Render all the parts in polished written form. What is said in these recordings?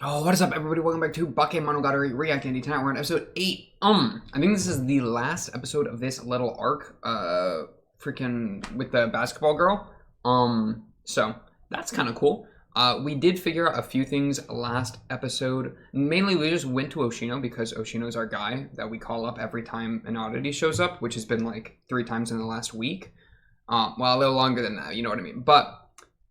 Oh, what is up, everybody? Welcome back to Bakemonogatari Reacting. Tonight we're on episode 8. I think this is the last episode of this little arc, freaking with the basketball girl. So that's kind of cool. We did figure out a few things last episode. Mainly, we just went to Oshino because Oshino's our guy that we call up every time an oddity shows up, which has been like 3 times in the last week. Well, a little longer than that, you know what I mean. But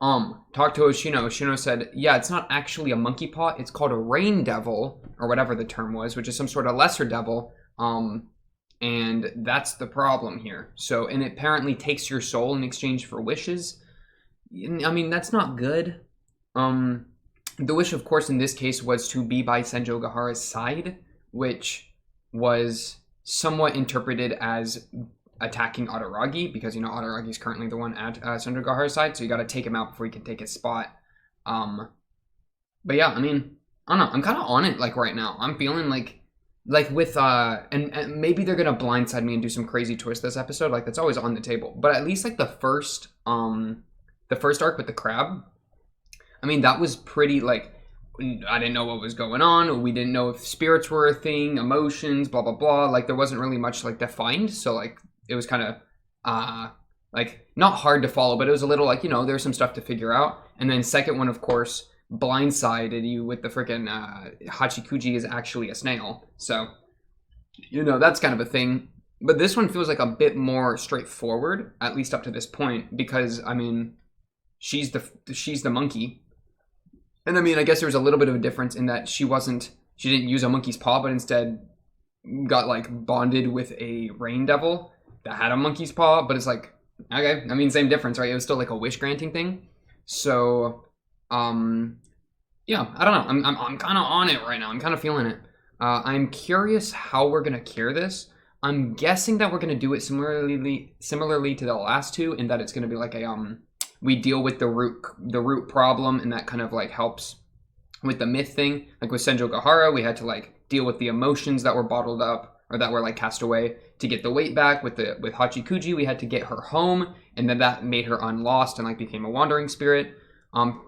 talked to Oshino. Oshino said, yeah, it's not actually a monkey paw. It's called a rain devil, or whatever the term was, which is some sort of lesser devil. And that's the problem here. So, and it apparently takes your soul in exchange for wishes. I mean, that's not good. The wish, of course, in this case was to be by Senjo Gahara's side, which was somewhat interpreted as attacking Araragi, because, you know, Araragi is currently the one at Senjo Gahara's side, so you gotta take him out before he can take his spot. But yeah, I mean, I don't know, I'm kind of on it, like, right now. I'm feeling like with, and maybe they're gonna blindside me and do some crazy twist this episode, like, that's always on the table. But at least, like, the first arc with the crab, I mean, that was pretty, like, I didn't know what was going on. We didn't know if spirits were a thing, emotions, blah, blah, blah. Like, there wasn't really much, like, defined, so, like, it was kind of, like, not hard to follow, but it was a little, like, you know, there's some stuff to figure out. And then second one, of course, blindsided you with the freaking Hachikuji is actually a snail. So, you know, that's kind of a thing. But this one feels like a bit more straightforward, at least up to this point, because, I mean, she's the monkey. And, I mean, I guess there was a little bit of a difference in that she didn't use a monkey's paw, but instead got, like, bonded with a rain devil that had a monkey's paw, but it's like, okay, I mean, same difference, right? It was still like a wish granting thing. So, yeah, I don't know. I'm kind of on it right now. I'm kind of feeling it. I'm curious how we're gonna cure this. I'm guessing that we're gonna do it similarly to the last two, in that it's gonna be like a we deal with the root problem, and that kind of like helps with the myth thing. Like with Senjo Gahara, we had to like deal with the emotions that were bottled up, or that were like cast away, to get the weight back. With Hachikuji, we had to get her home, and then that made her unlost and like became a wandering spirit.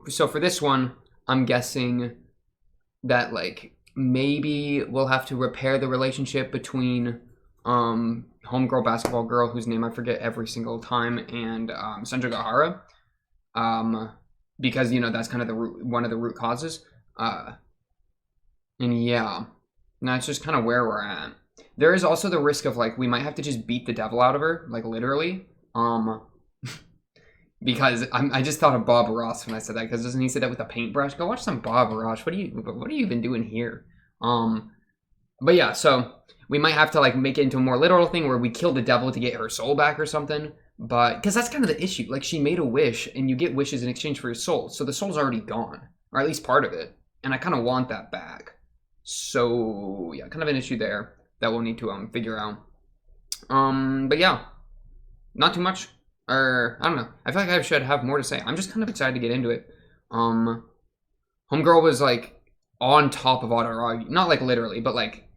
So for this one, I'm guessing that like maybe we'll have to repair the relationship between homegirl basketball girl, whose name I forget every single time, and Senjo Gahara, because, you know, that's kind of one of the root causes. And yeah, that's just kind of where we're at. There is also the risk of, like, we might have to just beat the devil out of her, like, literally. Because I just thought of Bob Ross when I said that, because doesn't he say that with a paintbrush? Go watch some Bob Ross. What are you even doing here? But yeah, so we might have to, like, make it into a more literal thing where we kill the devil to get her soul back or something. But, because that's kind of the issue. Like, she made a wish, and you get wishes in exchange for your soul. So the soul's already gone, or at least part of it. And I kind of want that back. So, yeah, kind of an issue there that we'll need to figure out. But yeah, not too much, or I don't know. I feel like I should have more to say. I'm just kind of excited to get into it. Homegirl was like on top of Araragi, not like literally, but like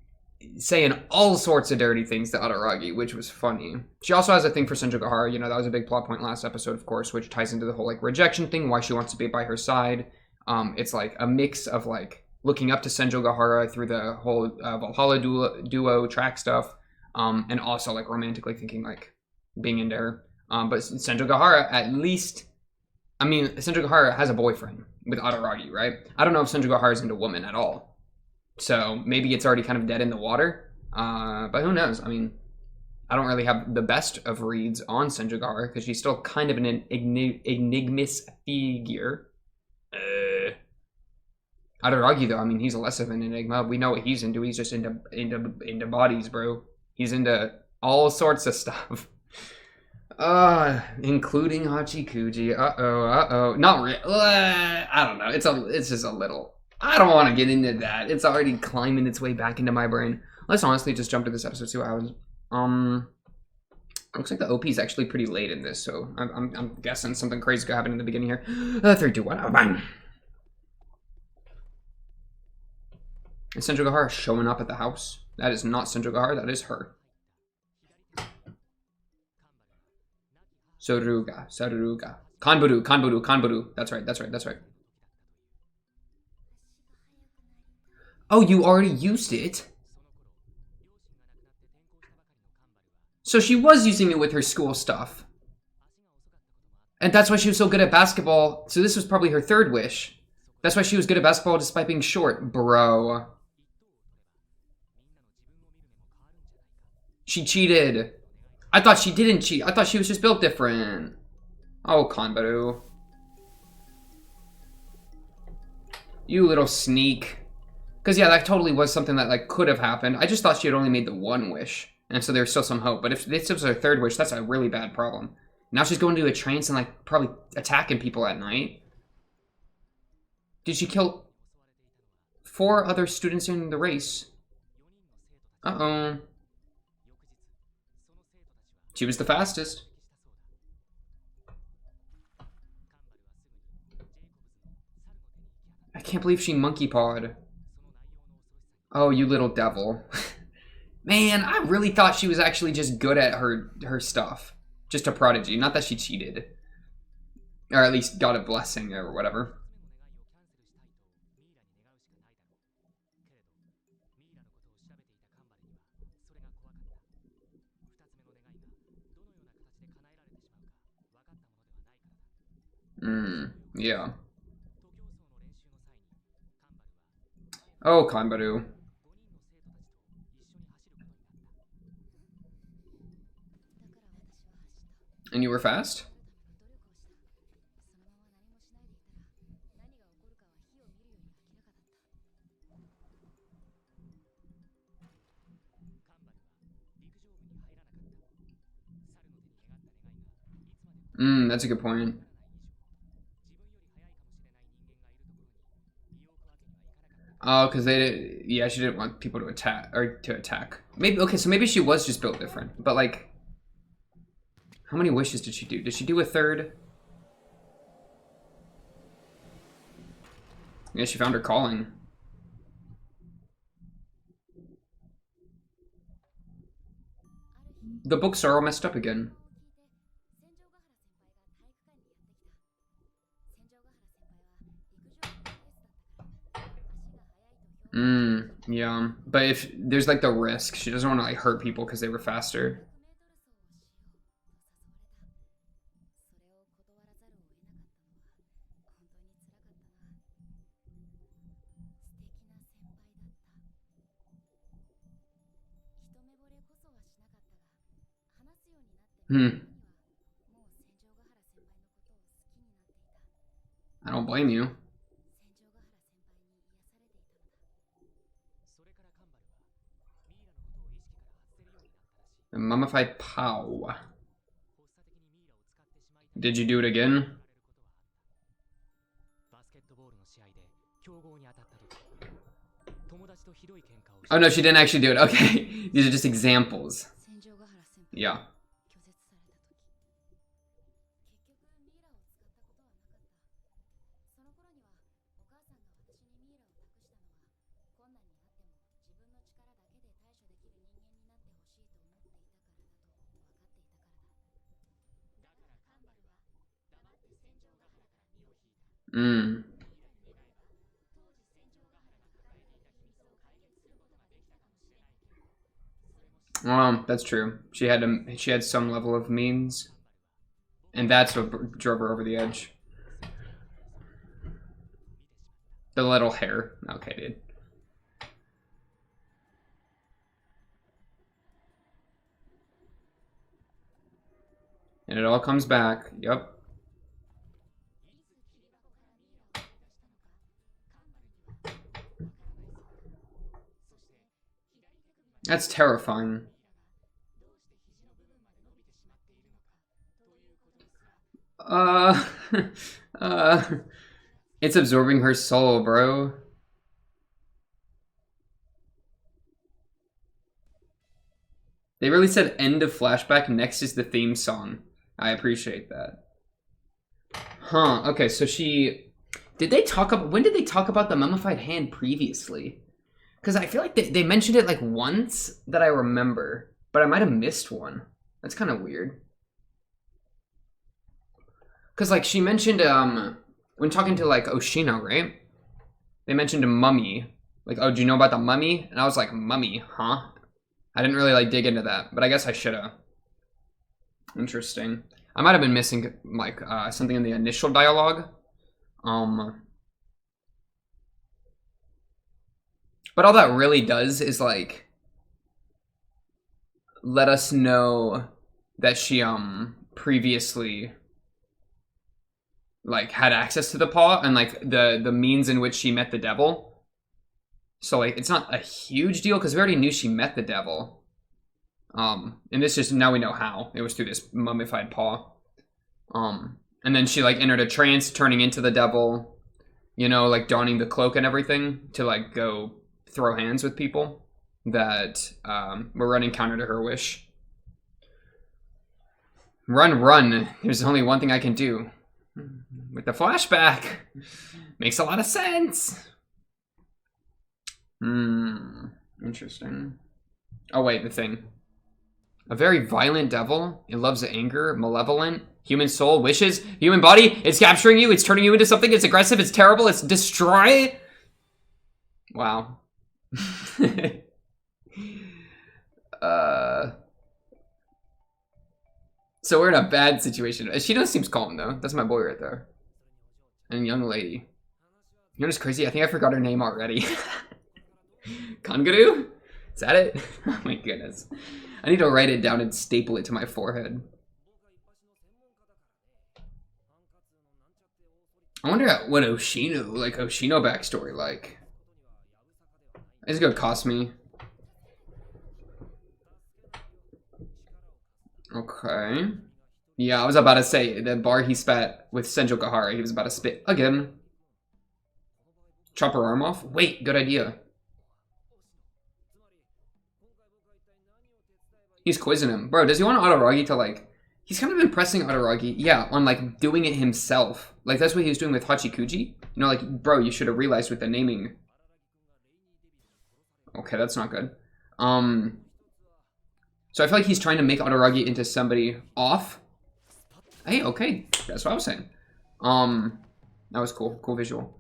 saying all sorts of dirty things to Araragi, which was funny. She also has a thing for Senjo Gahara. You know, that was a big plot point last episode, of course, which ties into the whole like rejection thing, why she wants to be by her side. It's like a mix of like looking up to Senjo Gahara through the whole Valhalla duo track stuff, and also like romantically thinking like being into her. But Senjo Gahara, at least, I mean, Senjo Gahara has a boyfriend with Araragi, right? I don't know if Senjo Gahara is into women at all, so maybe it's already kind of dead in the water. But who knows? I mean, I don't really have the best of reads on Senjo Gahara because she's still kind of an enigmous figure. Araragi, though, I mean, he's less of an enigma. We know what he's into. He's just into bodies, bro. He's into all sorts of stuff. Including Hachikuji. Not really. I don't know. It's just a little. I don't want to get into that. It's already climbing its way back into my brain. Let's honestly just jump to this episode, see what happens. Looks like the OP is actually pretty late in this, so I'm guessing something crazy could happen in the beginning here. 3, 2, 1, bang. Is Senjo Gahara showing up at the house? That is not Senjo Gahara, that is her. Suruga. Kanburu. That's right. Oh, you already used it? So she was using it with her school stuff. And that's why she was so good at basketball. So this was probably her third wish. That's why she was good at basketball despite being short. Bro. She cheated. I thought she didn't cheat. I thought she was just built different. Oh, Kanbaru. You little sneak. Because, yeah, that totally was something that, like, could have happened. I just thought she had only made the one wish. And so there's still some hope. But if this was her third wish, that's a really bad problem. Now she's going to a trance and, like, probably attacking people at night. Did she kill 4 other students in the race? Uh-oh. She was the fastest. I can't believe she monkey pawed. Oh, you little devil. Man, I really thought she was actually just good at her stuff. Just a prodigy. Not that she cheated. Or at least got a blessing or whatever. Yeah. Oh, Kanbaru. And you were fast? That's a good point. Oh, because yeah, she didn't want people to attack. Maybe, okay, so maybe she was just built different. But, like, how many wishes did she do? Did she do a third? Yeah, she found her calling. The books are all messed up again. Yeah. But if there's like the risk, she doesn't want to like hurt people because they were faster. I don't blame you. The mummified pow. Did you do it again? Oh no, she didn't actually do it. Okay. These are just examples. Yeah. That's true. She had some level of means, and that's what drove her over the edge. The little hair. Okay, dude. And it all comes back. Yep. That's terrifying. It's absorbing her soul, bro. They really said end of flashback, next is the theme song. I appreciate that. Huh, okay, so did they talk about, when did they talk about the mummified hand previously? Because I feel like they mentioned it like once that I remember, but I might have missed one. That's kind of weird. Because like she mentioned, when talking to like Oshino, right? They mentioned a mummy, Like, oh, do you know about the mummy? And I was like, mummy, huh? I didn't really like dig into that, but I guess I should have. Interesting. I might have been missing like something in the initial dialogue. But all that really does is like let us know that she previously like had access to the paw and like the means in which she met the devil. So like it's not a huge deal because we already knew she met the devil. And this just now we know how. It was through this mummified paw. And then she like entered a trance, turning into the devil, you know, like donning the cloak and everything to like go throw hands with people that were running counter to her wish. Run, run. There's only one thing I can do. With the flashback. Makes a lot of sense. Interesting. Oh wait, the thing. A very violent devil. It loves anger, malevolent, human soul, wishes, human body. It's capturing you. It's turning you into something. It's aggressive. It's terrible. It's destroy. Wow. So we're in a bad situation. Ashino seems calm though. That's my boy right there. And young lady. You know what's crazy? I think I forgot her name already. Kangaroo? Is that it? Oh my goodness. I need to write it down and staple it to my forehead. I wonder what Oshino, like Oshino backstory like. It's gonna cost me. Okay. Yeah, I was about to say, the bar he spat with Senjo Gahara, he was about to spit again. Chop her arm off? Wait, good idea. He's quizzing him. Bro, does he want Araragi to like... He's kind of been pressing Araragi, yeah, on like doing it himself. Like that's what he was doing with Hachikuji. You know, like, bro, you should have realized with the naming. Okay, that's not good. So I feel like he's trying to make Araragi into somebody off. Hey, okay, that's what I was saying. That was cool, cool visual.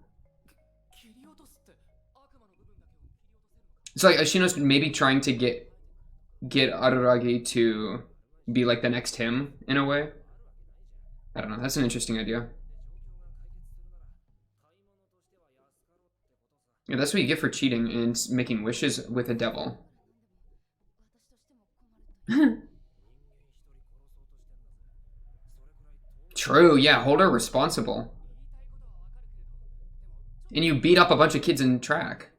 So like Ashino's maybe trying to get Araragi to be like the next him in a way. I don't know, that's an interesting idea. Yeah, that's what you get for cheating and making wishes with a devil. True, yeah, hold her responsible. And you beat up a bunch of kids in track.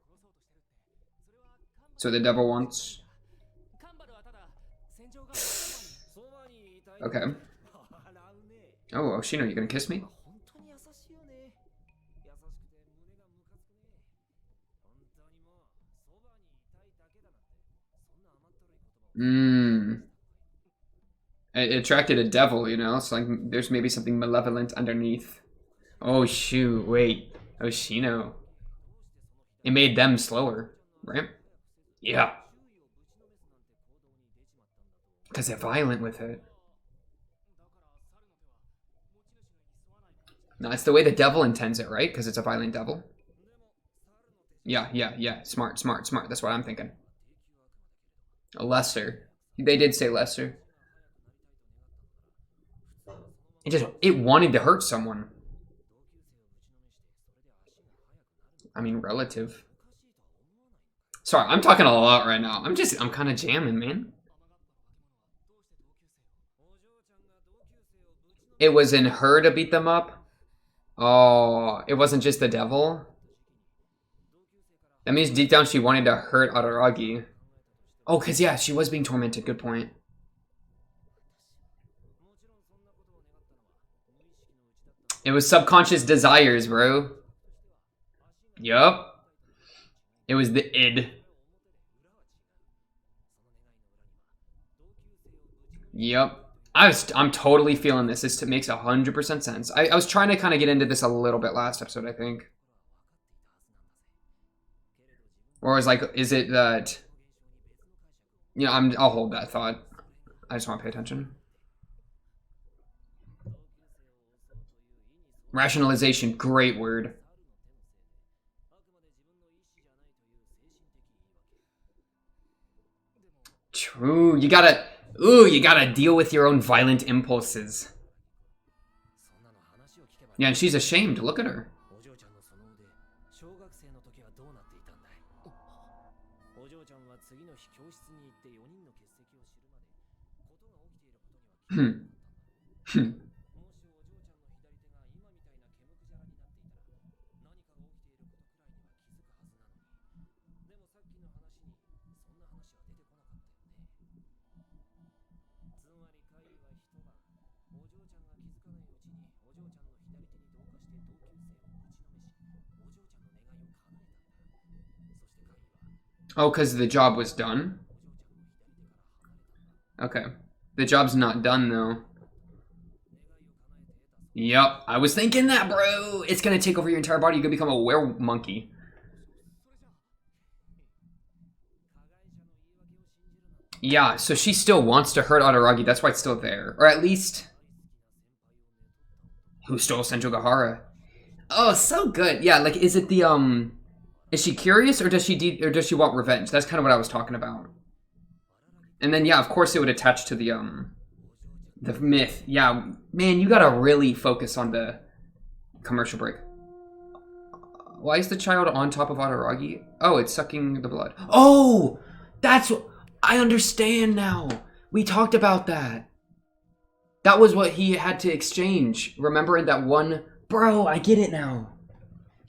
So the devil wants... Okay. Oh, Oshino, you gonna kiss me? It attracted a devil, you know? So like there's maybe something malevolent underneath. Oh shoot, wait. Oshino. It made them slower, right? Yeah. Because they're violent with it. No, it's the way the devil intends it, right? Because it's a violent devil. Yeah. Smart. That's what I'm thinking. A lesser. They did say lesser. It wanted to hurt someone. I mean, relative. Sorry, I'm talking a lot right now. I'm kind of jamming, man. It was in her to beat them up? Oh, it wasn't just the devil? That means deep down she wanted to hurt Araragi. Oh, because yeah, she was being tormented. Good point. It was subconscious desires, bro. Yup. It was the id. Yup. I'm totally feeling this. This makes 100% sense. I was trying to kind of get into this a little bit last episode, I think. Or I was like, is it that... You know, I'll hold that thought. I just want to pay attention. Rationalization, great word. Ooh, you gotta deal with your own violent impulses. Yeah, and she's ashamed. Look at her. Oh, because the job was done? Okay. The job's not done, though. Yep, I was thinking that, bro. It's gonna take over your entire body. You could become a were-monkey. Yeah, so she still wants to hurt Araragi. That's why it's still there. Or at least... Who stole Senjogahara? Oh, so good. Yeah, like, is it the, Is she curious, or does she want revenge? That's kind of what I was talking about. And then, yeah, of course it would attach to the myth. Yeah, man, you gotta really focus on the commercial break. Why is the child on top of Araragi? Oh, it's sucking the blood. Oh, that's what... I understand now. We talked about that. That was what he had to exchange. Remember in that one... Bro, I get it now.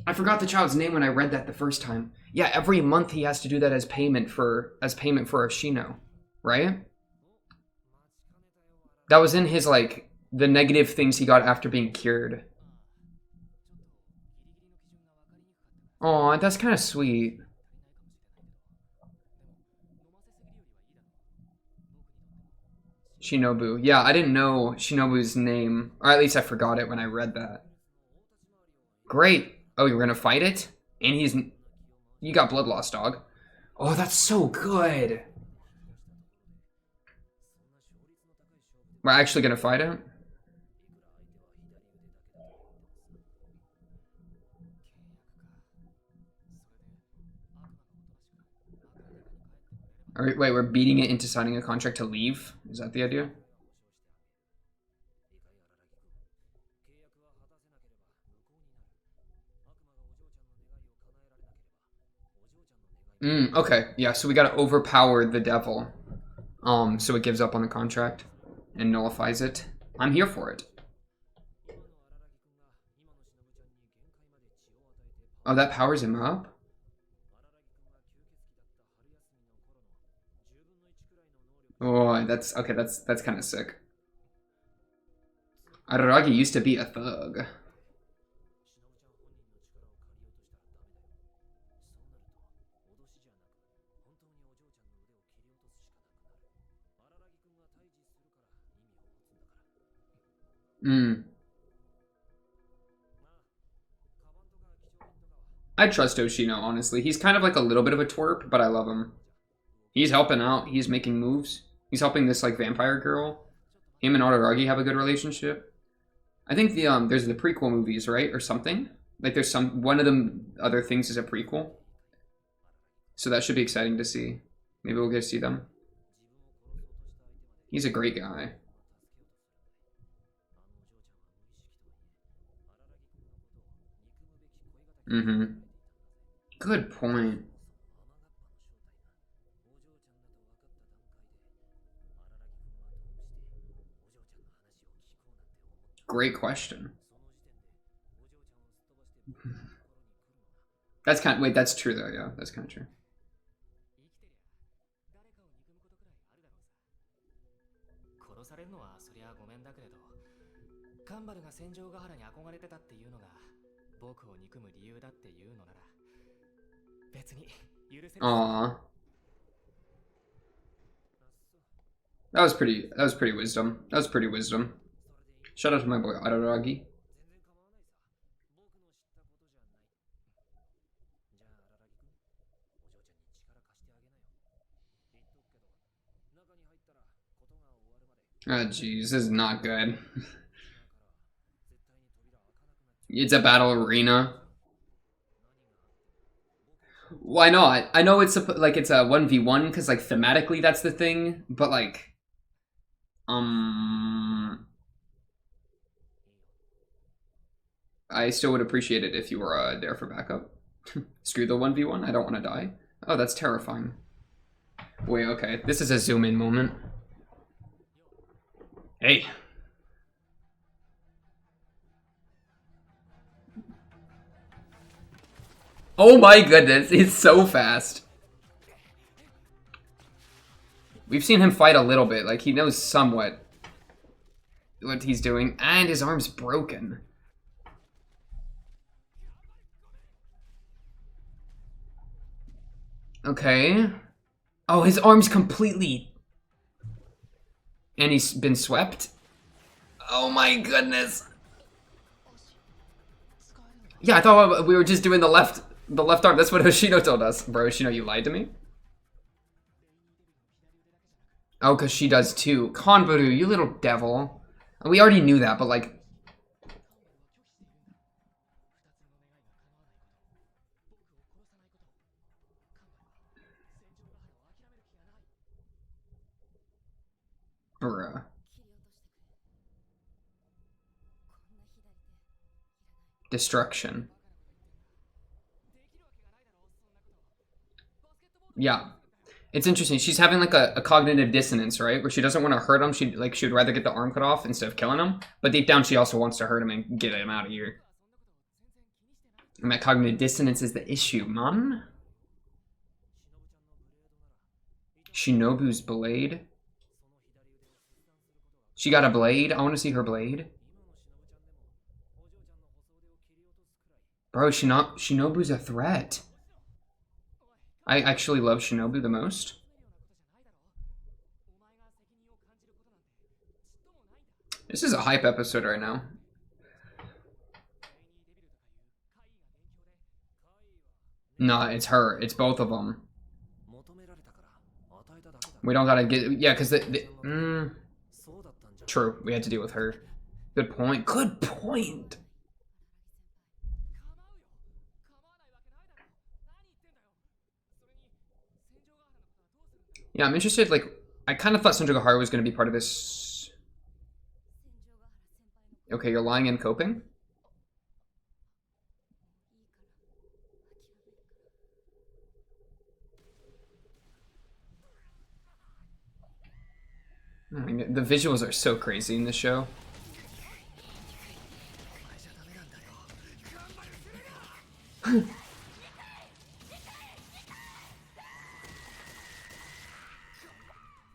I forgot the child's name when I read that the first time. Yeah, every month he has to do that as payment for Ashino, right? That was in his, like, the negative things he got after being cured. Aw, that's kind of sweet. Shinobu. Yeah, I didn't know Shinobu's name. Or at least I forgot it when I read that. Great. Oh, you're gonna fight it? And he's... You got blood loss, dog. Oh, that's so good. We're actually gonna fight it? Alright, wait, we're beating it into signing a contract to leave? Is that the idea? Okay. Yeah, so we gotta overpower the devil. So it gives up on the contract and nullifies it. I'm here for it. Oh, that powers him up? Oh, that's okay, that's kind of sick. Araragi used to be a thug. I trust Oshino, honestly. He's kind of like a little bit of a twerp, but I love him. He's helping out. He's making moves. He's helping this, like, vampire girl. Him and Araragi have a good relationship. I think the there's the prequel movies, right? Or something. Like, there's one of them other things is a prequel. So that should be exciting to see. Maybe we'll get to see them. He's a great guy. Good point. Great question. That's kind of... Wait, that's true, though. Yeah, that's kind of true. Aww. That was pretty wisdom. That was pretty wisdom. Shout out to my boy Araragi. Oh jeez, this is not good. It's a battle arena. Why not? I know it's like it's a 1v1 because like thematically that's the thing, but like um I still would appreciate it if you were there for backup. Screw the 1v1. I don't want to die. Oh, that's terrifying. Wait, okay. This is a zoom in moment. Hey. Oh my goodness, he's so fast. We've seen him fight a little bit. Like, he knows somewhat what he's doing. And his arm's broken. Okay. Oh, his arm's completely... And he's been swept? Oh my goodness. Yeah, I thought we were just doing the left arm. That's what Hoshino told us. Bro, Hoshino, you lied to me? Oh, because she does too. Konburu, you little devil. We already knew that, but like... Bruh. Destruction. Yeah. It's interesting. She's having like a cognitive dissonance, right? Where she doesn't want to hurt him. She would rather get the arm cut off instead of killing him. But deep down, she also wants to hurt him and get him out of here. And that cognitive dissonance is the issue, man. Shinobu's blade. She got a blade. I want to see her blade. Bro, Shinobu's a threat. I actually love Shinobu the most. This is a hype episode right now. Nah, it's her. It's both of them. We don't gotta get... Yeah, because True, we had to deal with her. Good point. Good point! Yeah, I'm interested, like... I kind of thought Senjougahara was going to be part of this... Okay, you're lying and coping? Oh my God, the visuals are so crazy in this show.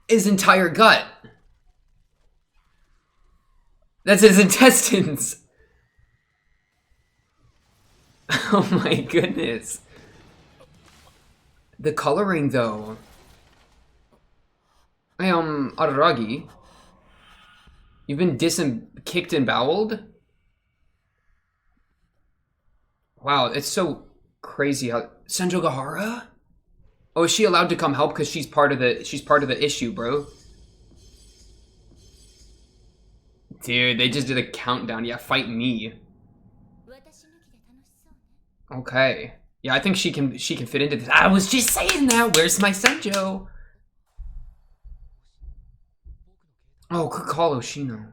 His entire gut. That's his intestines. Oh my goodness. The coloring though. Araragi. You've been kicked and bowled? Wow, it's so crazy how Senjougahara? Oh, is she allowed to come help because she's part of the issue, bro? Dude, they just did a countdown. Yeah, fight me. Okay. Yeah, I think she can fit into this. I was just saying that. Where's my Senjo? Oh, good call, Oshino.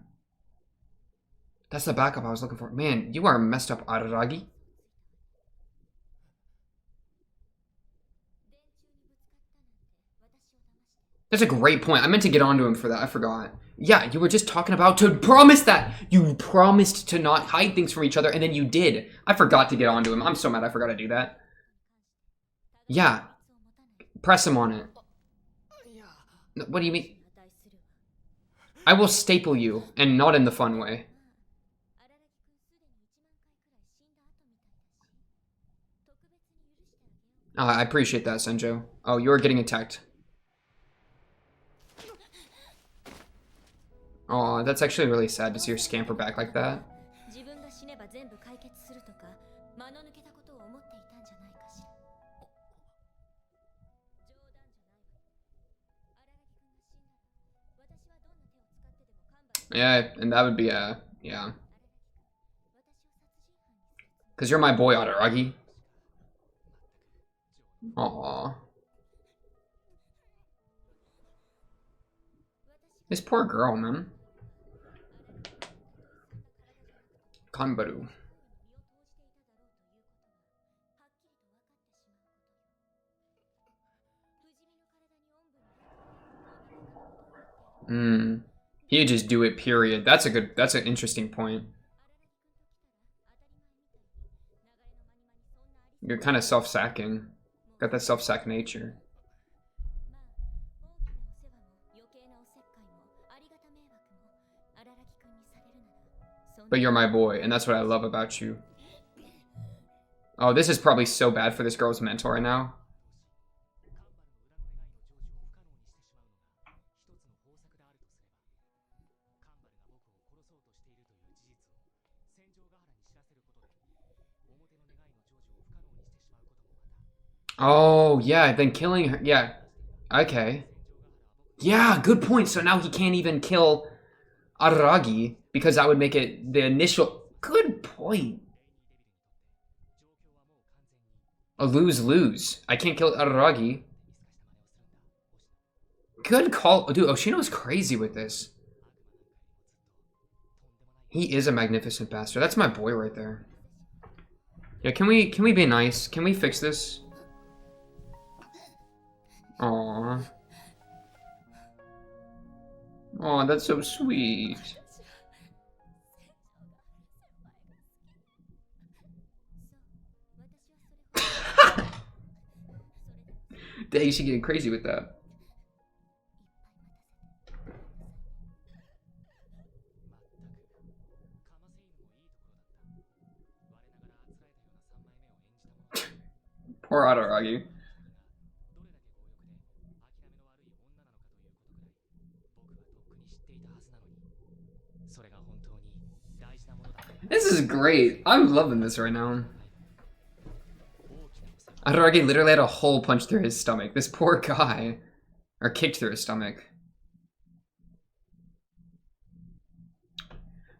That's the backup I was looking for. Man, you are messed up, Araragi. That's a great point. I meant to get onto him for that. I forgot. Yeah, you were just talking about to promise that. You promised to not hide things from each other, and then you did. I forgot to get onto him. I'm so mad I forgot to do that. Yeah. Press him on it. What do you mean? I will staple you, and not in the fun way. I appreciate that, Senjo. Oh, you're getting attacked. Oh, that's actually really sad to see her scamper back like that. Yeah, and that would be yeah. Because you're my boy, Araragi. Aw. This poor girl, man. Kanbaru. He'd just do it, period. That's an interesting point. You're kind of self-sacking. Got that self-sack nature. But you're my boy, and that's what I love about you. Oh, this is probably so bad for this girl's mental right now. Oh, yeah, then killing her. Yeah, okay. Yeah, good point. So now he can't even kill Araragi because that would make it the initial. Good point. A lose-lose. I can't kill Araragi. Good call. Dude, Oshino's crazy with this. He is a magnificent bastard. That's my boy right there. Yeah, can we be nice? Can we fix this? Aww. Aw, that's so sweet. Dang, she getting crazy with that. Poor Araragi. This is great. I'm loving this right now. Araragi literally had a hole punched through his stomach. This poor guy. Or kicked through his stomach.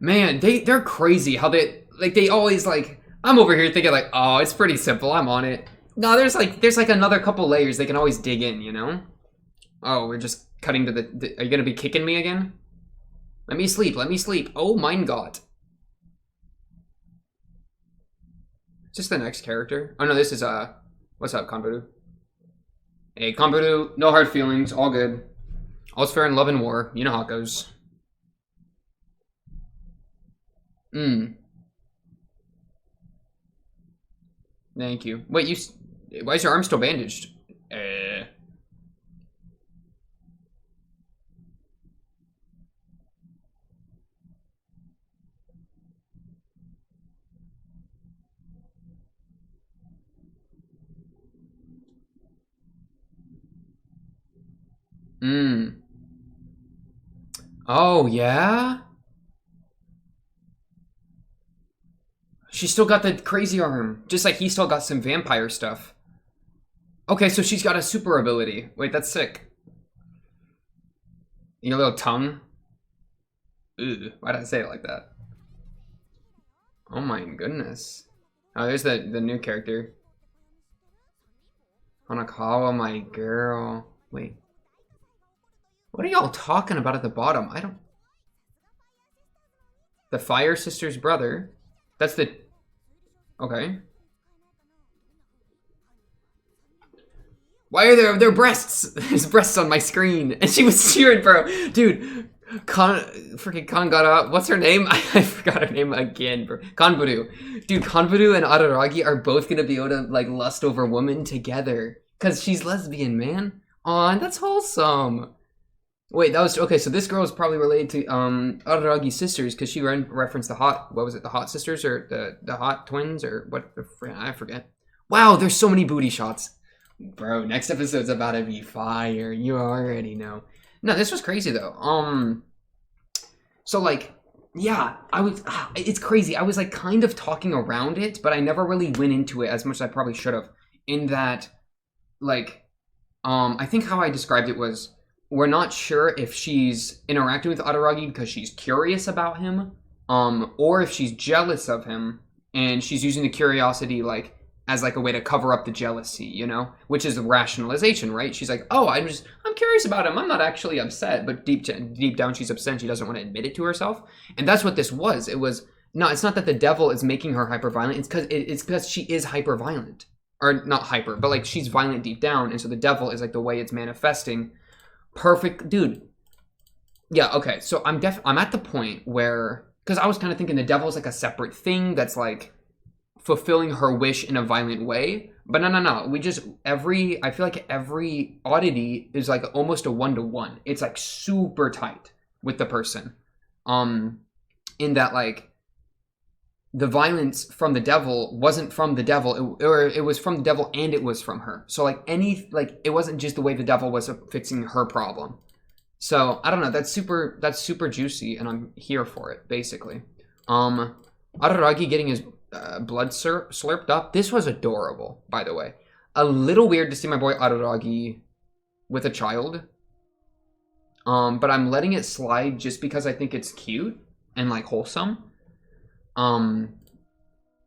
Man, they're crazy how they always like, I'm over here thinking like, oh, it's pretty simple, I'm on it. No, there's like another couple layers they can always dig in, you know? Oh, we're just cutting to the are you gonna be kicking me again? Let me sleep, let me sleep. Oh mein Gott. Is this the next character? Oh no, this is what's up, Kanbaru? Hey, Kanbaru, no hard feelings, all good. All's fair in love and war. You know how it goes. Thank you. Wait, why is your arm still bandaged? Oh, yeah? She still got the crazy arm. Just like he still got some vampire stuff. Okay, so she's got a super ability. Wait, that's sick. Your little tongue? Ugh, why did I say it like that? Oh my goodness. Oh, there's the new character. Hanakawa, my girl. Wait. What are y'all talking about at the bottom? I don't... The Fire Sister's brother. That's the... Okay. Why are there breasts? There's breasts on my screen. And she was cheering, bro. Dude, freaking Kangara, what's her name? I forgot her name again, bro. Kanbaru. Dude, Kanbaru and Araragi are both gonna be able to, like, lust over women together. Because she's lesbian, man. Aw, that's wholesome. Wait, that was... Okay, so this girl is probably related to Araragi's sisters, because she referenced the hot... What was it? The hot sisters? Or the hot twins? Or what? I forget. Wow, there's so many booty shots. Bro, next episode's about to be fire. You already know. No, this was crazy, though. So, like... Yeah, it's crazy. I was, like, kind of talking around it, but I never really went into it as much as I probably should have. In that, like... I think how I described it was... We're not sure if she's interacting with Araragi because she's curious about him, or if she's jealous of him and she's using the curiosity like as like a way to cover up the jealousy, you know, which is a rationalization, right? She's like, oh, I'm curious about him. I'm not actually upset, but deep down she's upset. She doesn't want to admit it to herself, and that's what this was. It was no, it's not that the devil is making her hyper violent. It's because she is hyper violent, or not hyper, but like she's violent deep down, and so the devil is like the way it's manifesting. Perfect, dude. Yeah, okay. So I'm at the point where, because I was kind of thinking the devil is like a separate thing that's like fulfilling her wish in a violent way, but no. I feel like every oddity is like almost a 1-to-1. It's like super tight with the person, in that like the violence from the devil wasn't from the devil, it was from the devil and it was from her. So like it wasn't just the way the devil was fixing her problem. So I don't know. That's super juicy, and I'm here for it basically. Araragi getting his blood slurped up. This was adorable, by the way. A little weird to see my boy Araragi with a child. But I'm letting it slide just because I think it's cute and like wholesome.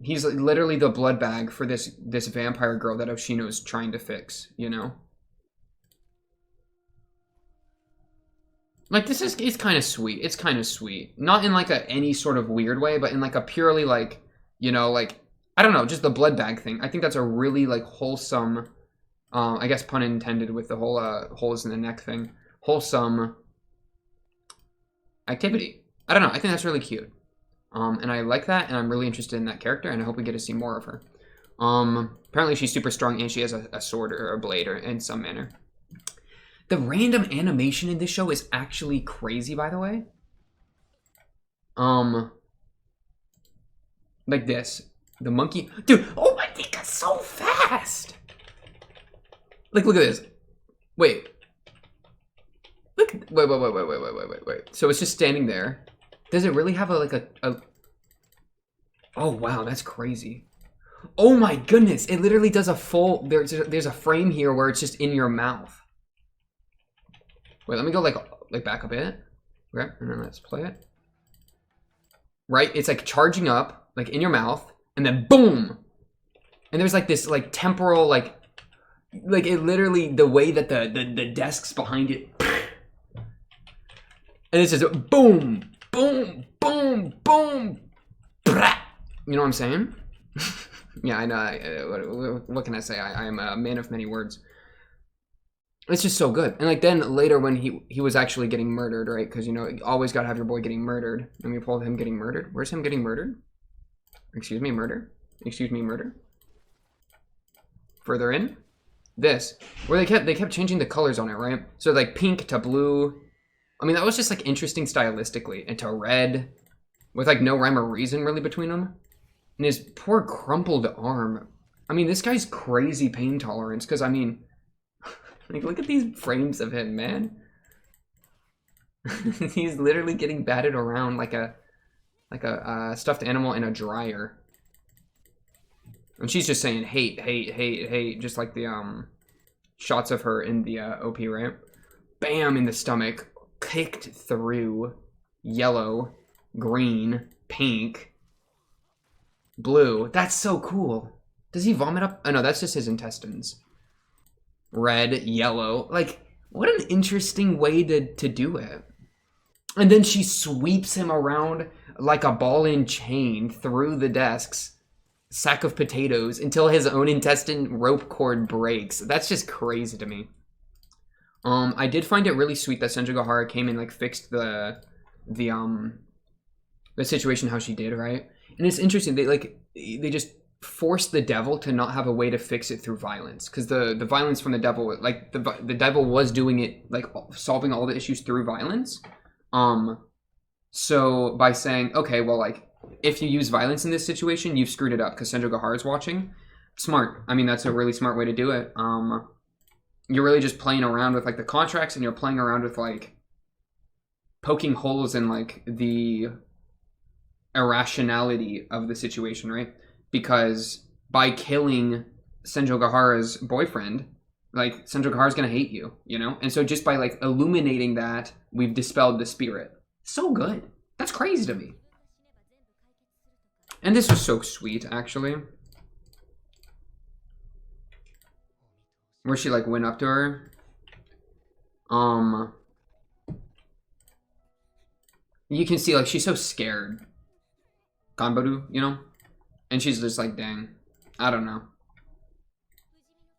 He's literally the blood bag for this vampire girl that Oshino's trying to fix, you know? Like, it's kind of sweet. It's kind of sweet. Not in like any sort of weird way, but in like a purely like, you know, like, I don't know, just the blood bag thing. I think that's a really like wholesome, I guess pun intended with the whole holes in the neck thing. Wholesome activity. I don't know. I think that's really cute. And I like that, and I'm really interested in that character, and I hope we get to see more of her. Apparently she's super strong, and she has a sword or a blade or in some manner. The random animation in this show is actually crazy, by the way. Like this. The monkey. Dude, oh my god, that's so fast! Like, look at this. Wait. Look. Wait. So it's just standing there. Does it really have a Oh, wow, that's crazy. Oh my goodness, it literally does a full... There's a frame here where it's just in your mouth. Wait, let me go like back a bit. Okay, and then let's play it. Right, it's like charging up, like in your mouth, and then boom! And there's like this like temporal, like it literally, the way that the desks behind it. And it's just boom! Boom, boom, boom, brah. You know what I'm saying? Yeah, I know. What can I say? I am a man of many words. It's just so good. And like then later when he was actually getting murdered, right? Because you know, you always gotta have your boy getting murdered. And we pulled him getting murdered. Where's him getting murdered? Excuse me, murder. Excuse me, murder. Further in, this where they kept changing the colors on it, right? So like pink to blue. I mean, that was just like interesting stylistically, and to red, with like no rhyme or reason really between them. And his poor crumpled arm. I mean, this guy's crazy pain tolerance. Because I mean, like look at these frames of him, man. He's literally getting batted around like a stuffed animal in a dryer. And she's just saying hate, hate, hate, hate, just like the shots of her in the OP, right? Bam in the stomach. Kicked through. Yellow, green, pink, blue. That's so cool. Does he vomit up? Oh no, that's just his intestines. Red, yellow. Like, what an interesting way to do it. And then she sweeps him around like a ball and chain through the desks. Sack of potatoes until his own intestine rope cord breaks. That's just crazy to me. I did find it really sweet that Senjugahara came and like fixed the situation how she did, right? And it's interesting, they just forced the devil to not have a way to fix it through violence, because the violence from the devil, like the devil was doing it, like solving all the issues through violence. So by saying, okay, well, like if you use violence in this situation, you've screwed it up because Senjugahara is watching. Smart. I mean, that's a really smart way to do it. You're really just playing around with like the contracts, and you're playing around with like poking holes in like the irrationality of the situation, right? Because by killing Senjugahara's boyfriend, like Senjugahara's gonna hate you, you know? And so just by like illuminating that, we've dispelled the spirit. So good. That's crazy to me. And this was so sweet, actually. where she like went up to her. You can see like she's so scared. Kanbaru, you know? And she's just like, dang. I don't know.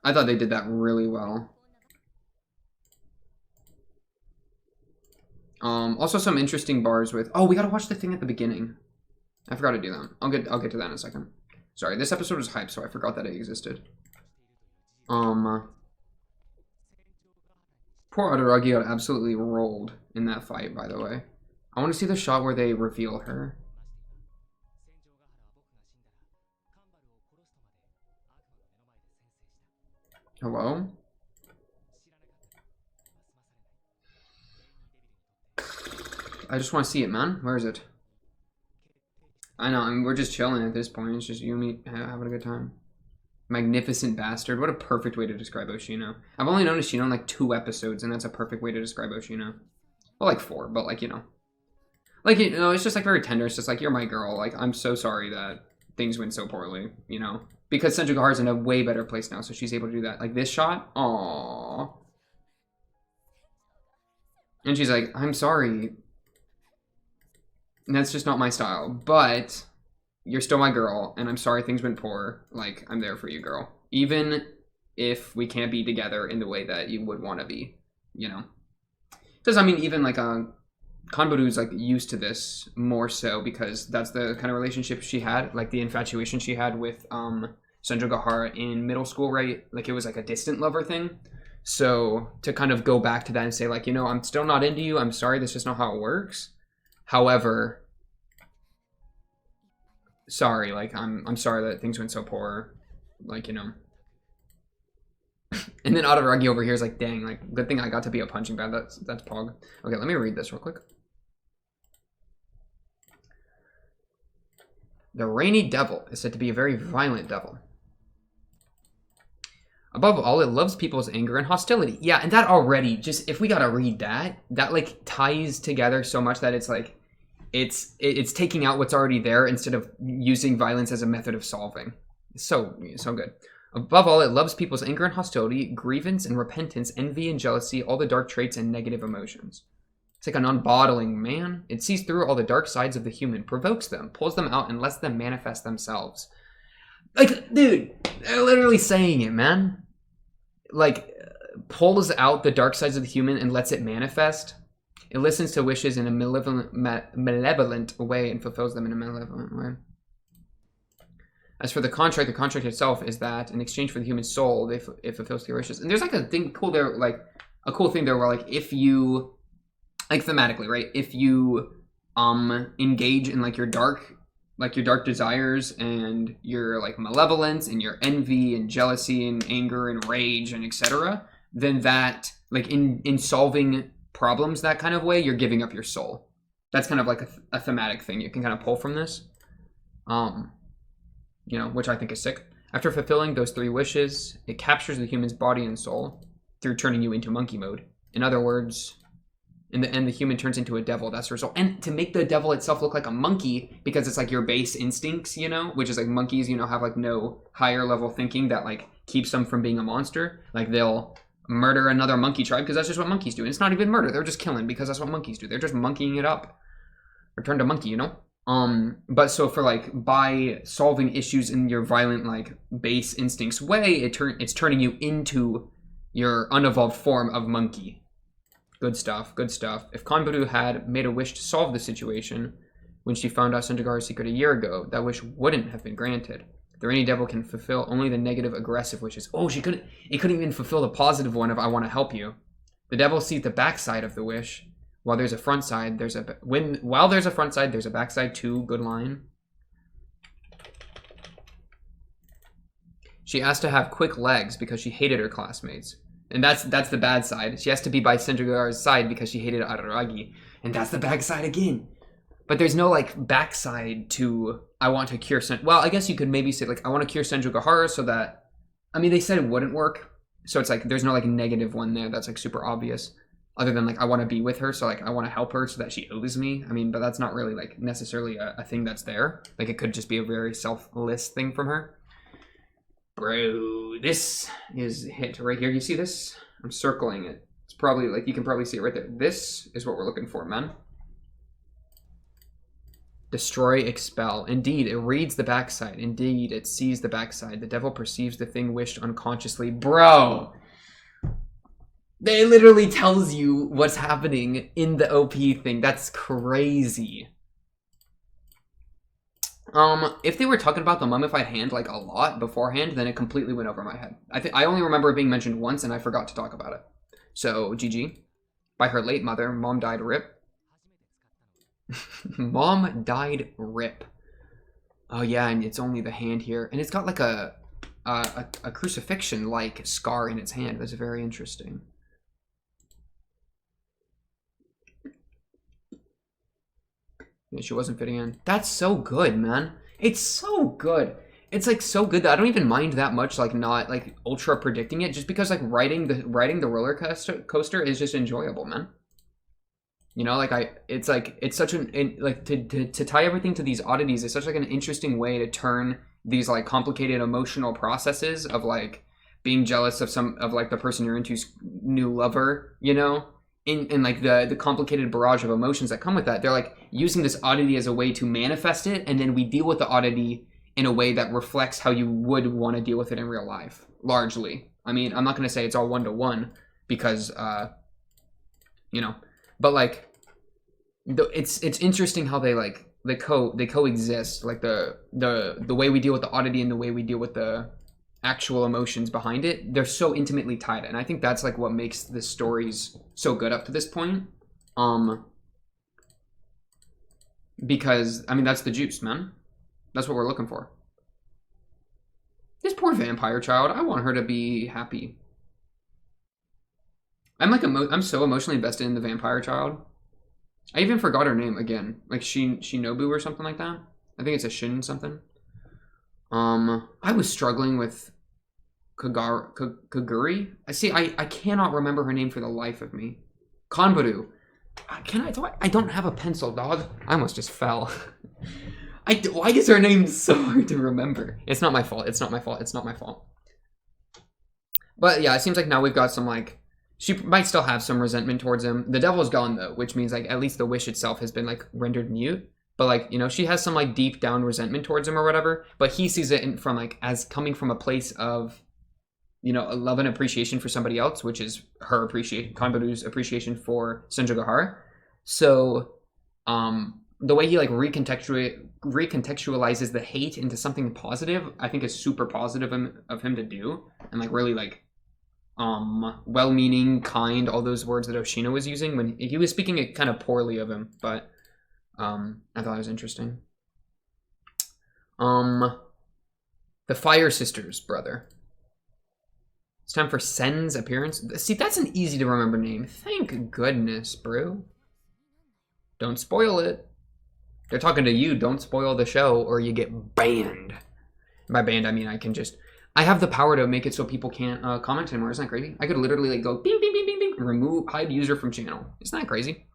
I thought they did that really well. Also some interesting bars with, oh, we gotta watch the thing at the beginning. I forgot to do that. I'll get to that in a second. Sorry, this episode was hyped, so I forgot that it existed. Poor Araragi got absolutely rolled in that fight, by the way. I want to see the shot where they reveal her. Hello? I just want to see it, man. Where is it? I know, I mean, we're just chilling at this point. It's just you and me having a good time. Magnificent bastard. What a perfect way to describe Oshino. I've only known Oshino in like 2 episodes, and that's a perfect way to describe Oshino. Well, like 4, but like, you know. Like, you know, it's just like very tender. It's just like, you're my girl. Like, I'm so sorry that things went so poorly, you know. Because Senjugaharu's in a way better place now, so she's able to do that. Like, this shot, aww. And she's like, I'm sorry. And that's just not my style. But you're still my girl, and I'm sorry things went poor. Like, I'm there for you, girl. Even if we can't be together in the way that you would want to be, you know? Because, I mean, even, like, Kanbaru's, like, used to this more so because that's the kind of relationship she had, like, the infatuation she had with, Senjugaharu in middle school, right? Like, it was, like, a distant lover thing. So, to kind of go back to that and say, like, you know, I'm still not into you. I'm sorry, that's just not how it works. However, sorry, like, I'm sorry that things went so poor. Like, you know. And then Araragi over here is like, dang, like, good thing I got to be a punching bag. That's Pog. Okay, let me read this real quick. The Rainy Devil is said to be a very violent devil. Above all, it loves people's anger and hostility. Yeah, and that already, just, if we gotta read that, that, like, ties together so much that it's, like, it's taking out what's already there instead of using violence as a method of solving. So good. Above all, it loves people's anger and hostility, grievance and repentance, envy and jealousy, all the dark traits and negative emotions. It's like a non-bottling man. It sees through all the dark sides of the human, provokes them, pulls them out, and lets them manifest themselves. Like, dude, they're literally saying it, man. Like, pulls out the dark sides of the human and lets it manifest. It listens to wishes in a malevolent way and fulfills them in a malevolent way. As for the contract itself is that in exchange for the human soul, it fulfills their wishes. And there's like a thing cool there, like a cool thing there where like if you, like thematically, right? If you engage in like your dark desires and your like malevolence and your envy and jealousy and anger and rage and etc., then that like in solving problems that kind of way, you're giving up your soul. That's kind of like a thematic thing you can kind of pull from this. You know, which I think is sick. After fulfilling those 3 wishes, it captures the human's body and soul through turning you into monkey mode. In other words, in the end, the human turns into a devil. That's the result. And to make the devil itself look like a monkey, because it's like your base instincts, you know, which is like monkeys, you know, have like no higher level thinking that like keeps them from being a monster. Like they'll murder another monkey tribe because that's just what monkeys do. And it's not even murder. They're just killing because that's what monkeys do. They're just monkeying it up. Return to monkey, you know? But so for like by solving issues in your violent like base instincts way, it's turning you into your unevolved form of monkey. Good stuff, good stuff. If Kanbaru had made a wish to solve the situation when she found out Senjugaharu's secret a year ago, that wish wouldn't have been granted. The Rainy Devil can fulfill only the negative aggressive wishes. Oh, it couldn't even fulfill the positive one of I want to help you. The devil sees the backside of the wish. While there's a front side, while there's a front side, there's a backside too. Good line. She asked to have quick legs because she hated her classmates. And that's the bad side. She has to be by Senjugaharu's side because she hated Araragi. And that's the bad side again. But there's no like backside to I want to cure well, I guess you could maybe say like I want to cure Senjugaharu so that, I mean, they said it wouldn't work. So it's like there's no like negative one there that's like super obvious. Other than like I want to be with her, so like I want to help her so that she owes me. I mean, but that's not really like necessarily a thing that's there. Like it could just be a very selfless thing from her. Bro, this is hit right here. You see this? I'm circling it. It's probably like you can probably see it right there. This is what we're looking for, man. Destroy, expel. Indeed, it reads the backside. Indeed, it sees the backside. The devil perceives the thing wished unconsciously. Bro! They literally tells you what's happening in the OP thing. That's crazy. If they were talking about the mummified hand like a lot beforehand, then it completely went over my head. I only remember it being mentioned once, and I forgot to talk about it. So, GG. By her late mother, mom died rip. Mom died rip. Oh yeah, and it's only the hand here, and it's got like a crucifixion-like scar in its hand. That's very interesting. Yeah, she wasn't fitting in. That's so good, man. It's so good. It's like so good that I don't even mind that much, like not like ultra predicting it, just because like riding the roller coaster is just enjoyable, man. You know, like it's like it's such an like to tie everything to these oddities is such like an interesting way to turn these like complicated emotional processes of like being jealous of some of like the person you're into's new lover, you know, in like the complicated barrage of emotions that come with that. They're like using this oddity as a way to manifest it, and then we deal with the oddity in a way that reflects how you would want to deal with it in real life, largely. I mean, I'm not going to say it's all one-to-one because, you know, but like, it's interesting how they like they coexist, like the way we deal with the oddity and the way we deal with the actual emotions behind it. They're so intimately tied, and I think that's like what makes the stories so good up to this point. Because I mean that's the juice, man. That's what we're looking for. This poor vampire child. I want her to be happy. I'm like I'm so emotionally invested in the vampire child. I even forgot her name again. Like Shinobu or something like that. I think it's a Shin something. I was struggling with Kaguri. I cannot remember her name for the life of me. Kanbaru. I don't have a pencil, dog. I almost just fell. Why is her name so hard to remember? It's not my fault. It's not my fault. It's not my fault. But yeah, it seems like now we've got some like, she might still have some resentment towards him. The devil's gone though, which means like at least the wish itself has been like rendered mute. But like, you know, she has some like deep down resentment towards him or whatever. But he sees it from like as coming from a place of, you know, a love and appreciation for somebody else, which is her appreciation, Kanbaru's appreciation for Senjogahara. So, the way he like recontextualizes the hate into something positive, I think is super positive of him to do, and like really like well-meaning, kind, all those words that Oshino was using when he was speaking it kind of poorly of him, but I thought it was interesting. The Fire Sisters, brother. It's time for Sen's appearance. See, that's an easy to remember name. Thank goodness, bro. Don't spoil it. They're talking to you. Don't spoil the show or you get banned. By banned, I mean I have the power to make it so people can't comment anymore. Isn't that crazy? I could literally like go bing, bing, bing, bing, bing, remove, hide user from channel. Isn't that crazy?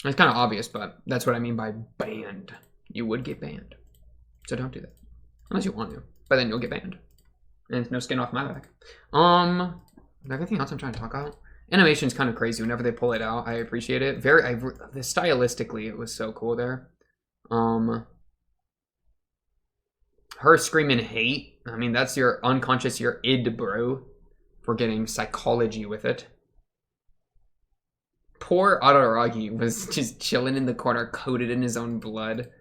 It's kind of obvious, but that's what I mean by banned. You would get banned. So don't do that. Unless you want to. But then you'll get banned. And no skin off my back. Everything else I'm trying to talk about? Animation's kind of crazy whenever they pull it out. I appreciate it. Stylistically, it was so cool there. Her screaming hate. I mean, that's your unconscious, your id, bro. We're getting psychology with it. Poor Araragi was just chilling in the corner, coated in his own blood.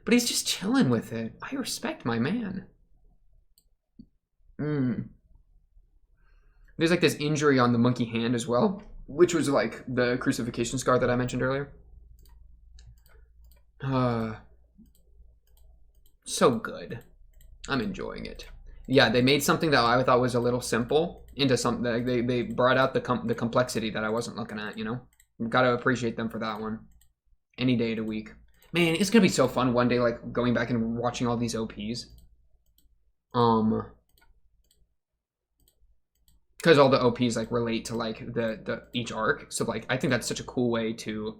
But he's just chilling with it. I respect my man. There's like this injury on the monkey hand as well, which was like the crucifixion scar that I mentioned earlier. So good. I'm enjoying it. Yeah, they made something that I thought was a little simple into something that they brought out the complexity that I wasn't looking at, you know? You've got to appreciate them for that one. Any day of the week. Man, it's gonna be so fun one day, like going back and watching all these OPs. Because all the OPs like relate to like the each arc, so like I think that's such a cool way to,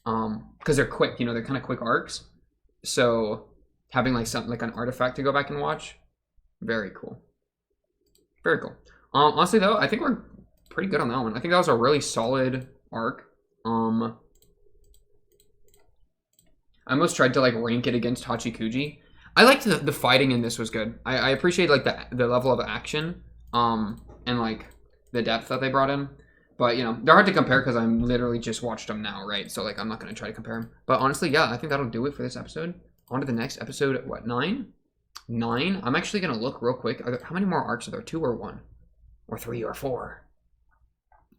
because they're quick, you know, they're kind of quick arcs. So having like something like an artifact to go back and watch Very cool. Very cool. Honestly though, I think we're pretty good on that one. I think that was a really solid arc. I almost tried to like rank it against Hachikuji. I liked the fighting in this was good. I appreciate like the level of action, and like the depth that they brought in. But you know, they're hard to compare because I'm literally just watched them now, right? So like I'm not gonna try to compare them. But honestly, yeah, I think that'll do it for this episode. On to the next episode. What, 9? 9? I'm actually gonna look real quick. How many more arcs are there? 2 or 1? Or 3 or 4?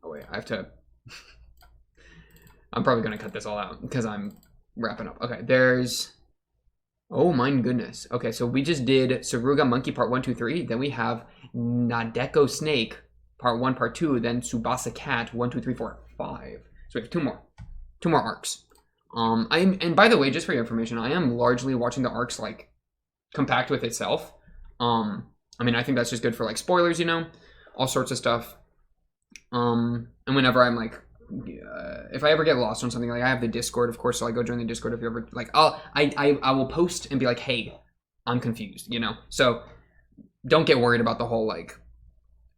Oh wait, I have to. I'm probably gonna cut this all out because I'm wrapping up. Okay, there's. Oh my goodness. Okay, so we just did Suruga Monkey Part 1, 2, 3. Then we have Nadeko Snake Part 1, Part 2. Then Tsubasa Cat 1, 2, 3, 4, 5. So we have 2 more. 2 more arcs. And by the way, just for your information, I am largely watching the arcs like compact with itself. I mean, I think that's just good for like spoilers, you know, all sorts of stuff. And whenever I'm like, if I ever get lost on something, like I have the Discord, of course, so I go join the Discord if you ever like. I will post and be like, hey, I'm confused, you know. So don't get worried about the whole like,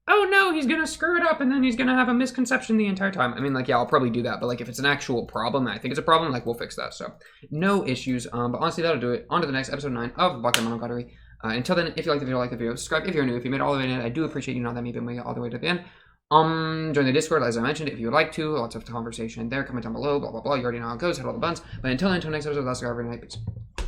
oh no, he's gonna screw it up and then he's gonna have a misconception the entire time. I mean, like, yeah, I'll probably do that, but like if it's an actual problem, I think it's a problem, like we'll fix that. So no issues. But honestly, that'll do it. On to the next episode 9 of Bakemonogatari. Until then, if you like the video, like the video, subscribe if you're new. If you made it all the way in, I do appreciate you, not that me, but make it all the way to the end. Join the Discord, as I mentioned, if you would like to. Lots of conversation there. Comment down below, blah, blah, blah. You already know how it goes. Hit all the buttons. But until then, until next episode, that's the every night. Peace.